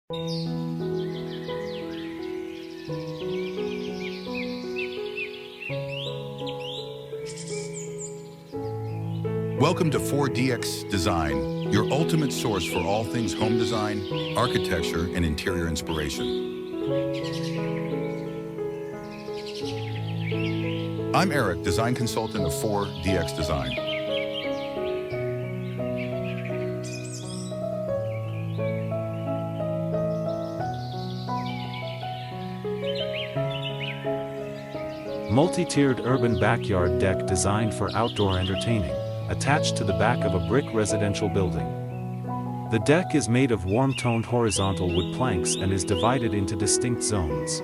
Welcome to 4DX Design, your ultimate source for all things home design, architecture, and interior inspiration. I'm Eric, design consultant of 4DX Design. Multi-tiered urban backyard deck designed for outdoor entertaining, attached to the back of a brick residential building. The deck is made of warm-toned horizontal wood planks and is divided into distinct zones.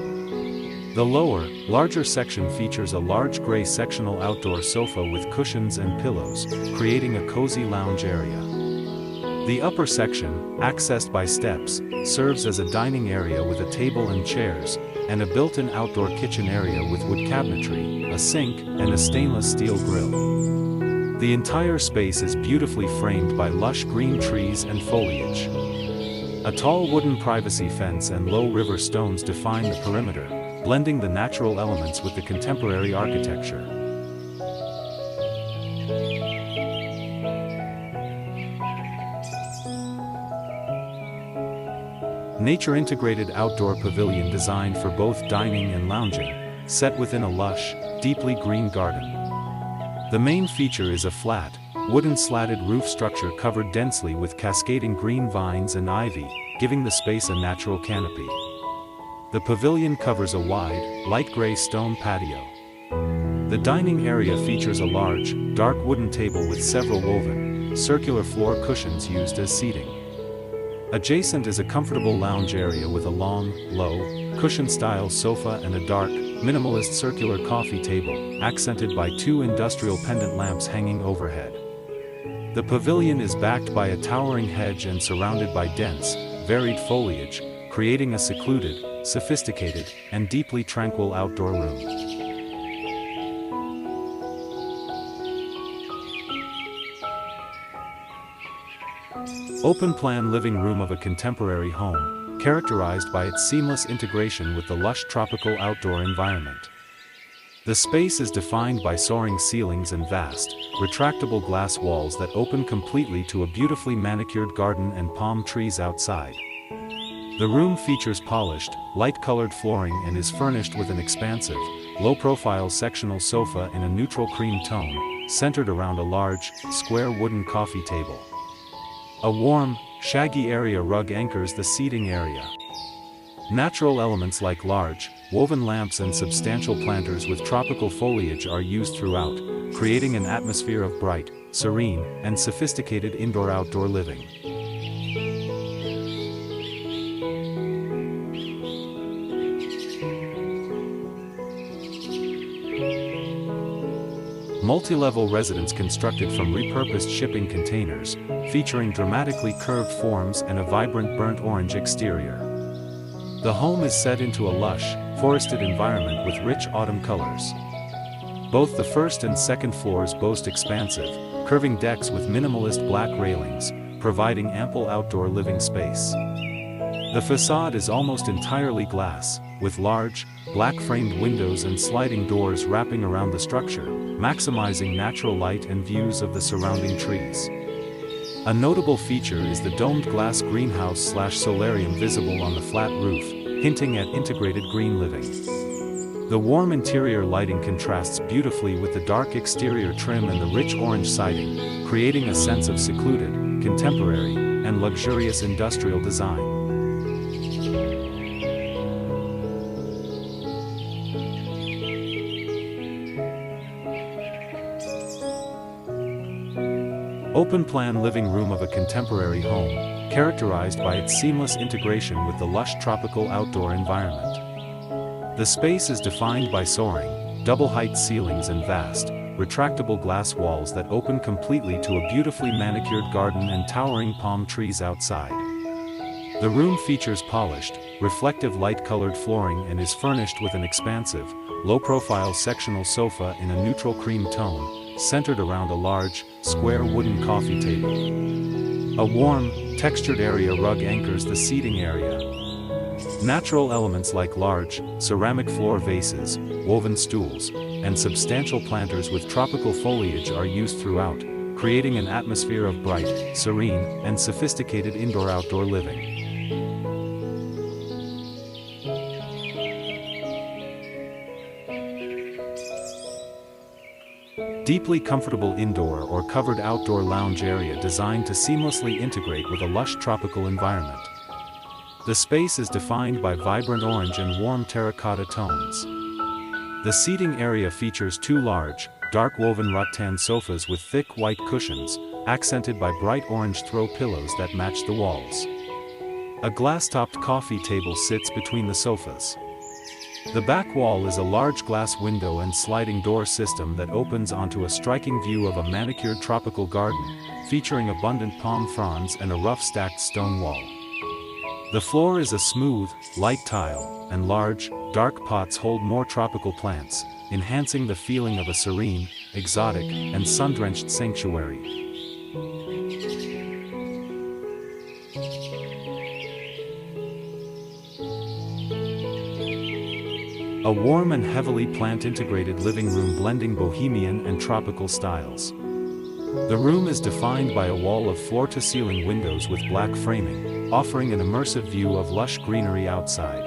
The lower, larger section features a large gray sectional outdoor sofa with cushions and pillows, creating a cozy lounge area. The upper section, accessed by steps, serves as a dining area with a table and chairs, and a built-in outdoor kitchen area with wood cabinetry, a sink, and a stainless steel grill. The entire space is beautifully framed by lush green trees and foliage. A tall wooden privacy fence and low river stones define the perimeter, blending the natural elements with the contemporary architecture. Nature-integrated outdoor pavilion designed for both dining and lounging, set within a lush, deeply green garden. The main feature is a flat, wooden slatted roof structure covered densely with cascading green vines and ivy, giving the space a natural canopy. The pavilion covers a wide, light gray stone patio. The dining area features a large, dark wooden table with several woven, circular floor cushions used as seating. Adjacent is a comfortable lounge area with a long, low, cushion-style sofa and a dark, minimalist circular coffee table, accented by two industrial pendant lamps hanging overhead. The pavilion is backed by a towering hedge and surrounded by dense, varied foliage, creating a secluded, sophisticated, and deeply tranquil outdoor room. Open-plan living room of a contemporary home, characterized by its seamless integration with the lush tropical outdoor environment. The space is defined by soaring ceilings and vast, retractable glass walls that open completely to a beautifully manicured garden and palm trees outside. The room features polished, light-colored flooring and is furnished with an expansive, low-profile sectional sofa in a neutral cream tone, centered around a large, square wooden coffee table. A warm, shaggy area rug anchors the seating area. Natural elements like large, woven lamps and substantial planters with tropical foliage are used throughout, creating an atmosphere of bright, serene, and sophisticated indoor-outdoor living. Multi-level residence constructed from repurposed shipping containers, featuring dramatically curved forms and a vibrant burnt orange exterior. The home is set into a lush, forested environment with rich autumn colors. Both the first and second floors boast expansive, curving decks with minimalist black railings, providing ample outdoor living space. The facade is almost entirely glass, with large, black-framed windows and sliding doors wrapping around the structure, maximizing natural light and views of the surrounding trees. A notable feature is the domed glass greenhouse/solarium visible on the flat roof, hinting at integrated green living. The warm interior lighting contrasts beautifully with the dark exterior trim and the rich orange siding, creating a sense of secluded, contemporary, and luxurious industrial design. Open-plan living room of a contemporary home, characterized by its seamless integration with the lush tropical outdoor environment. The space is defined by soaring, double-height ceilings and vast, retractable glass walls that open completely to a beautifully manicured garden and towering palm trees outside. The room features polished, reflective light-colored flooring and is furnished with an expansive, low-profile sectional sofa in a neutral cream tone, centered around a large, square wooden coffee table. A warm, textured area rug anchors the seating area. Natural elements like large, ceramic floor vases, woven stools, and substantial planters with tropical foliage are used throughout, creating an atmosphere of bright, serene, and sophisticated indoor-outdoor living. Deeply comfortable indoor or covered outdoor lounge area designed to seamlessly integrate with a lush tropical environment. The space is defined by vibrant orange and warm terracotta tones. The seating area features two large, dark woven rattan sofas with thick white cushions, accented by bright orange throw pillows that match the walls. A glass-topped coffee table sits between the sofas. The back wall is a large glass window and sliding door system that opens onto a striking view of a manicured tropical garden, featuring abundant palm fronds and a rough stacked stone wall. The floor is a smooth, light tile, and large, dark pots hold more tropical plants, enhancing the feeling of a serene, exotic, and sun-drenched sanctuary. A warm and heavily plant-integrated living room blending bohemian and tropical styles. The room is defined by a wall of floor-to-ceiling windows with black framing, offering an immersive view of lush greenery outside.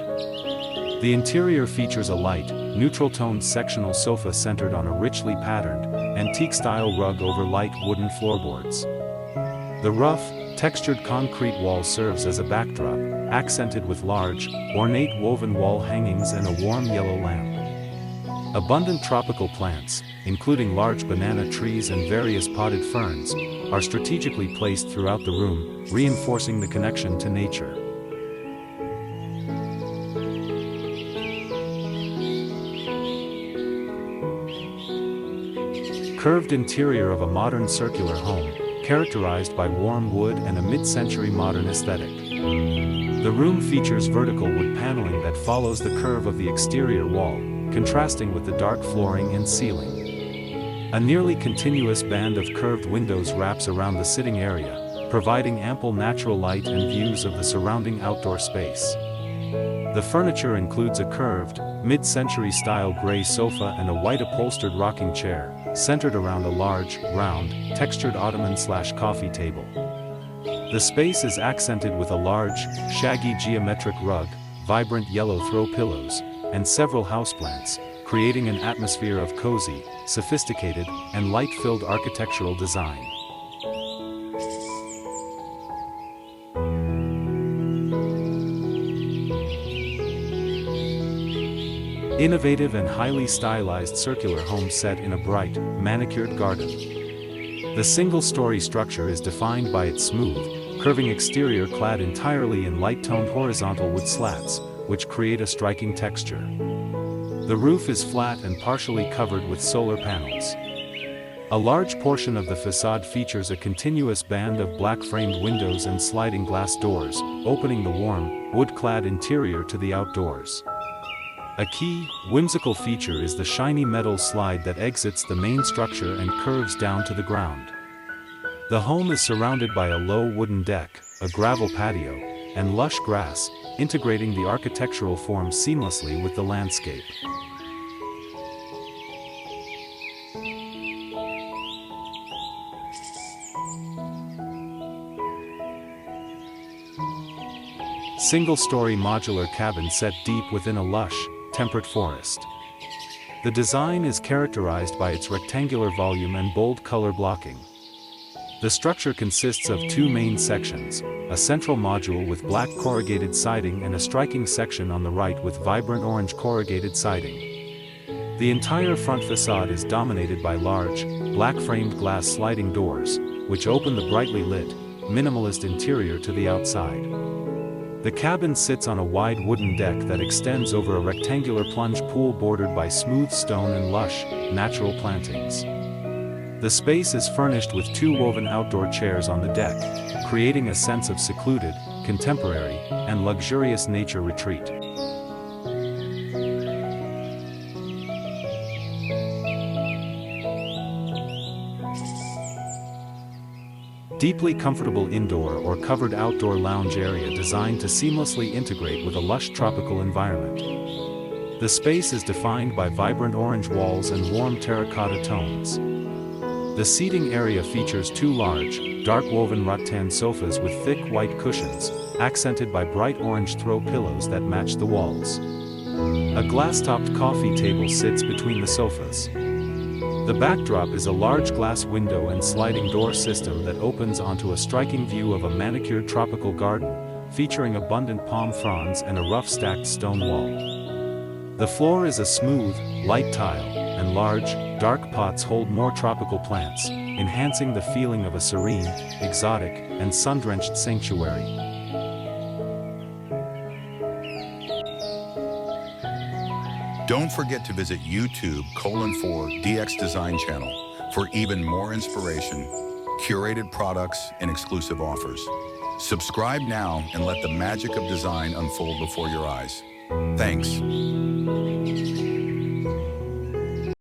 The interior features a light, neutral-toned sectional sofa centered on a richly patterned, antique-style rug over light wooden floorboards. The rough, textured concrete wall serves as a backdrop, accented with large, ornate woven wall hangings and a warm yellow lamp. Abundant tropical plants, including large banana trees and various potted ferns, are strategically placed throughout the room, reinforcing the connection to nature. Curved interior of a modern circular home, characterized by warm wood and a mid-century modern aesthetic. The room features vertical wood paneling that follows the curve of the exterior wall, contrasting with the dark flooring and ceiling. A nearly continuous band of curved windows wraps around the sitting area, providing ample natural light and views of the surrounding outdoor space. The furniture includes a curved, mid-century style gray sofa and a white upholstered rocking chair, centered around a large, round, textured ottoman/coffee table. The space is accented with a large, shaggy geometric rug, vibrant yellow throw pillows, and several houseplants, creating an atmosphere of cozy, sophisticated, and light-filled architectural design. Innovative and highly stylized circular home set in a bright, manicured garden. The single-story structure is defined by its smooth, curving exterior clad entirely in light-toned horizontal wood slats, which create a striking texture. The roof is flat and partially covered with solar panels. A large portion of the facade features a continuous band of black-framed windows and sliding glass doors, opening the warm, wood-clad interior to the outdoors. A key, whimsical feature is the shiny metal slide that exits the main structure and curves down to the ground. The home is surrounded by a low wooden deck, a gravel patio, and lush grass, integrating the architectural form seamlessly with the landscape. Single-story modular cabin set deep within a lush, temperate forest. The design is characterized by its rectangular volume and bold color blocking. The structure consists of two main sections, a central module with black corrugated siding and a striking section on the right with vibrant orange corrugated siding. The entire front facade is dominated by large, black-framed glass sliding doors, which open the brightly lit, minimalist interior to the outside. The cabin sits on a wide wooden deck that extends over a rectangular plunge pool bordered by smooth stone and lush, natural plantings. The space is furnished with two woven outdoor chairs on the deck, creating a sense of secluded, contemporary, and luxurious nature retreat. Deeply comfortable indoor or covered outdoor lounge area designed to seamlessly integrate with a lush tropical environment. The space is defined by vibrant orange walls and warm terracotta tones. The seating area features two large, dark woven rattan sofas with thick white cushions, accented by bright orange throw pillows that match the walls. A glass-topped coffee table sits between the sofas. The backdrop is a large glass window and sliding door system that opens onto a striking view of a manicured tropical garden, featuring abundant palm fronds and a rough stacked stone wall. The floor is a smooth, light tile, and large, dark pots hold more tropical plants, enhancing the feeling of a serene, exotic, and sun-drenched sanctuary. Don't forget to visit YouTube:4DX Design channel for even more inspiration, curated products, and exclusive offers. Subscribe now and let the magic of design unfold before your eyes. Thanks.